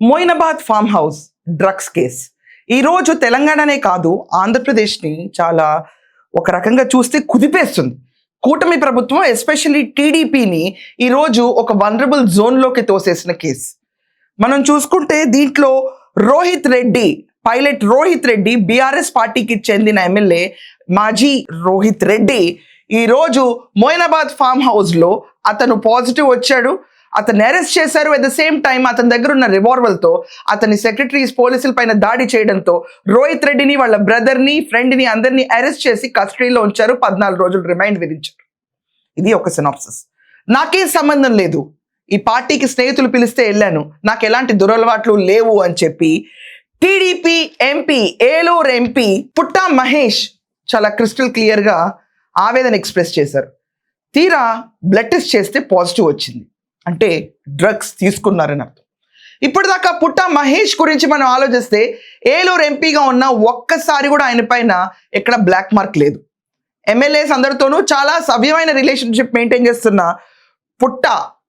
Moinabad farm house drugs case ఈరోజు తెలంగాణనే కాదు ఆంధ్రప్రదేశ్ని చాలా ఒక రకంగా చూస్తే కుదిపేస్తుంది. కూటమి ప్రభుత్వం ఎస్పెషల్లీ టీడీపీని ఈరోజు ఒక వనరబుల్ జోన్లోకి తోసేసిన కేసు మనం చూసుకుంటే దీంట్లో పైలట్ రోహిత్ రెడ్డి బీఆర్ఎస్ పార్టీకి చెందిన ఎమ్మెల్యే మాజీ రోహిత్ రెడ్డి ఈరోజు మోయినాబాద్ ఫామ్ హౌస్లో అతను పాజిటివ్ వచ్చాడు. అతన్ని అరెస్ట్ చేశారు. అట్ ద సేమ్ టైం అతని దగ్గర ఉన్న రివాల్వర్తో అతని సెక్రటరీస్ పోలీసుల పైన దాడి చేయడంతో రోహిత్ రెడ్డిని వాళ్ళ బ్రదర్ని ఫ్రెండ్ని అందరినీ అరెస్ట్ చేసి కస్టడీలో ఉంచారు. 14 రోజులు రిమైండ్ విధించారు. ఇది ఒక సినాప్సిస్. నాకేం సంబంధం లేదు, ఈ పార్టీకి స్నేహితులు పిలిస్తే వెళ్ళాను, నాకు ఎలాంటి దురలవాట్లు లేవు అని చెప్పి టీడీపీ ఎంపీ ఏలూరు ఎంపీ పుట్టా మహేష్ చాలా క్రిస్టల్ క్లియర్గా ఆవేదన ఎక్స్ప్రెస్ చేశారు. తీరా బ్లడ్ టెస్ట్ చేస్తే పాజిటివ్ వచ్చింది. అంటే డ్రగ్స్ తీసుకున్నారని అర్థం. ఇప్పటిదాకా పుట్టా మహేష్ గురించి మనం ఆలోచిస్తే ఏలూరు ఎంపీగా ఉన్న ఒక్కసారి కూడా ఆయన పైన ఎక్కడ బ్లాక్ మార్క్ లేదు. ఎమ్మెల్యేస్ అందరితోనూ చాలా సవ్యమైన రిలేషన్షిప్ మెయింటైన్ చేస్తున్న పుట్టా